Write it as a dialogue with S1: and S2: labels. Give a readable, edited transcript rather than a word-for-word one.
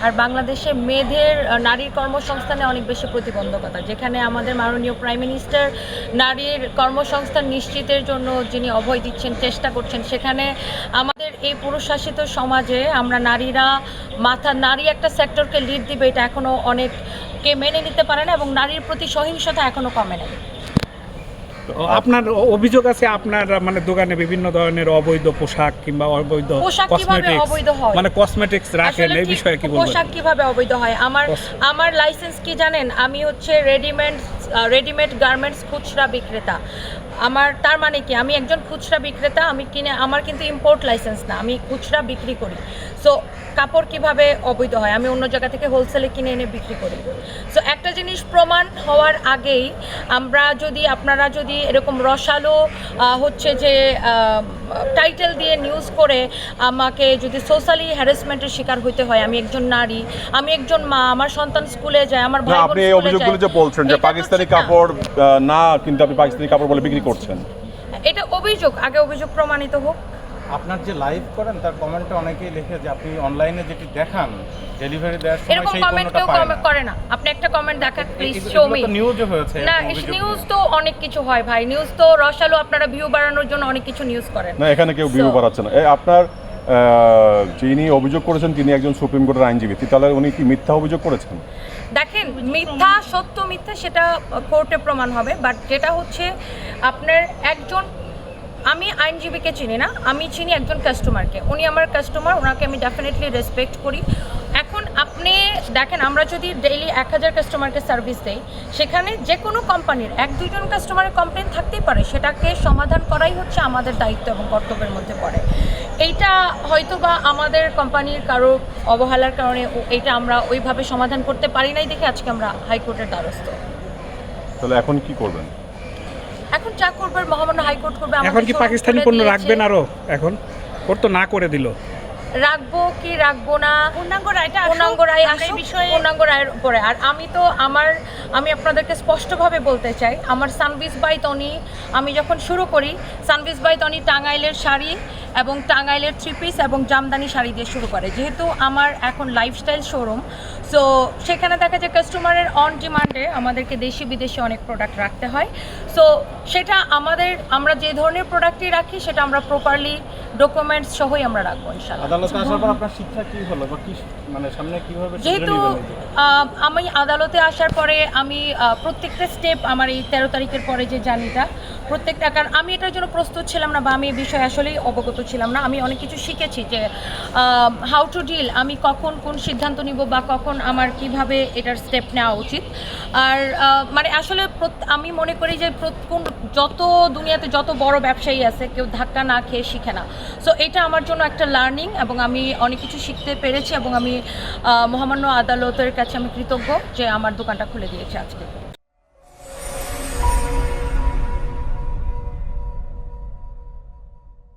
S1: আর বাংলাদেশে মেয়েদের নারীর কর্মসংস্থানে অনেক বেশি প্রতিবন্ধকতা, যেখানে আমাদের মাননীয় প্রাইম মিনিস্টার নারীর কর্মসংস্থান নিশ্চিতের জন্য যিনি অভয় দিচ্ছেন, চেষ্টা করছেন, সেখানে আমাদের এই পুরুষশাসিত সমাজে আমরা নারীরা নারী একটা সেক্টরকে লিড দিবে, এটা এখনও অনেককে মেনে নিতে পারে না এবং নারীর প্রতি সহিংসতা এখনও কমে নাই।
S2: আপনার অভিযোগ আছে আপনার মানে দোকানে বিভিন্ন ধরনের অবৈধ পোশাক কিংবা অবৈধ মানে কসমেটিক্স রাখেন, এই বিষয়ে কি বলবেন?
S1: পোশাক কিভাবে অবৈধ হয়? আমার লাইসেন্স কি জানেন? আমি হচ্ছে রেডিমেড গার্মেন্টস খুচরা বিক্রেতা। তার মানে কি, আমি একজন খুচরা বিক্রেতা, আমার কিন্তু ইম্পোর্ট লাইসেন্স না, আমি খুচরা বিক্রি করি। সো কাপড় কিভাবে অবৈধ হয়? আমি অন্য জায়গা থেকে হোলসেলে কিনে এনে বিক্রি করি। সো একটা জিনিস প্রমাণ হওয়ার আগেই আপনারা যদি এরকম রসালো হচ্ছে যে টাইটেল দিয়ে নিউজ করে আমাকে যদি সোশ্যালি হ্যারাসমেন্টের শিকার হইতে হয়, আমি একজন নারী, আমি একজন মা, আমার সন্তান স্কুলে যায়, আমার ভাই বোন
S3: আপনি এই অভিযোগগুলো যে বলছেন যে পাকিস্তানি কাপড় না, কিন্তু আপনি পাকিস্তানি কাপড় বলে বিক্রি করছেন,
S1: এটা অভিযোগ, আগে অভিযোগ প্রমাণিত হোক।
S4: আপনার যে লাইভ করেন তার কমেন্টে অনেকেই লিখে যে আপনি অনলাইনে যেটি দেখান ডেলিভারি দেওয়ার সময়
S1: এরকম
S4: সেই
S1: কমেন্ট
S4: পণ্যটা
S1: কেউ
S4: পায় না।
S1: করে না। আপনি একটা কমেন্ট দেখান প্লিজ, শো মি।
S4: তো নিউজে হয়েছে
S1: না, নিউজ তো অনেক কিছু হয় ভাই, নিউজ তো রসালো, আপনারা ভিউ বাড়ানোর জন্য অনেক কিছু নিউজ করেন
S3: না, এখানে কেউ ভিউ বাড়াচ্ছে না। আপনার যিনি অভিযোগ করেছেন তিনি একজন সুপ্রিম কোর্টের আইনজীবী, তাহলে উনি কি মিথ্যা অভিযোগ করেছেন?
S1: দেখেন, মিথ্যা সত্য মিথ্যা সেটা কোর্টে প্রমাণ হবে, বাট যেটা হচ্ছে আপনার আমি আইনজীবীকে চিনি না, আমি চিনি একজন কাস্টমারকে। উনি আমার কাস্টমার, ওনাকে আমি ডেফিনেটলি রেসপেক্ট করি। এখন আপনি দেখেন, আমরা যদি ডেইলি 1000 কাস্টমারকে সার্ভিস দেই, সেখানে যে কোনো কোম্পানির 1-2 জন কাস্টমারের কমপ্লেন থাকতেই পারে, সেটাকে সমাধান করাই হচ্ছে আমাদের দায়িত্ব এবং কর্তব্যের মধ্যে পড়ে। এইটা হয়তো বা আমাদের কোম্পানির কারো অবহেলার কারণে এইটা আমরা ওইভাবে সমাধান করতে পারি নাই দেখে আজকে আমরা হাইকোর্টের দ্বারস্থ।
S3: তাহলে এখন কি করবেন?
S1: এখন যা করবে মহামান্য হাইকোর্ট করবে।
S2: এখন কি পাকিস্তানি পণ্য রাখবেন আরো? এখন ওর তো না করে দিল,
S1: রাখবো কি রাখবো না, পূর্ণাঙ্গ রায়ের উপরে। আর আমি আপনাদেরকে স্পষ্টভাবে বলতে চাই, আমার সানভিস বাই তনি, আমি যখন শুরু করি সানভিস বাই তনি টাঙ্গাইলের শাড়ি এবং টাঙ্গাইলের 3 পিস এবং জামদানি শাড়ি দিয়ে শুরু করে। যেহেতু আমার এখন লাইফস্টাইল শোরুম, সো সেখানে দেখা যায় কাস্টমারের অন ডিমান্ডে আমাদেরকে দেশি বিদেশি অনেক প্রোডাক্ট রাখতে হয়। সো সেটা আমরা যে ধরনের প্রোডাক্টই রাখি সেটা আমরা প্রপারলি ডকুমেন্টস সহই আমরা রাখবো ইনশাআল্লাহ।
S4: আদালতে আসার পর আপনার শিক্ষা কি হলো বা কি মানে সামনে কিভাবে?
S1: যেহেতু আমি আদালতে আসার পরে আমি প্রত্যেকটা স্টেপ আমার এই 13 তারিখের পরে যে জার্নিটা, প্রত্যেকটা, কারণ আমি এটার জন্য প্রস্তুত ছিলাম না বা আমি এই বিষয়ে আসলেই অবগত ছিলাম না। আমি অনেক কিছু শিখেছি যে হাউ টু ডিল, আমি কখন কোন সিদ্ধান্ত নিব বা কখন আমার কিভাবে এটার স্টেপ নেওয়া উচিত। আর মানে আসলে আমি মনে করি যে দুনিয়াতে যত বড় ব্যবসায়ী আছে কেউ ধাক্কা না খেয়ে শিখে না। সো এটা আমার জন্য একটা লার্নিং এবং আমি অনেক কিছু শিখতে পেরেছি এবং আমি মহামান্য আদালতের কাছে আমি কৃতজ্ঞ যে আমার দোকানটা খুলে দিয়েছে আজকে।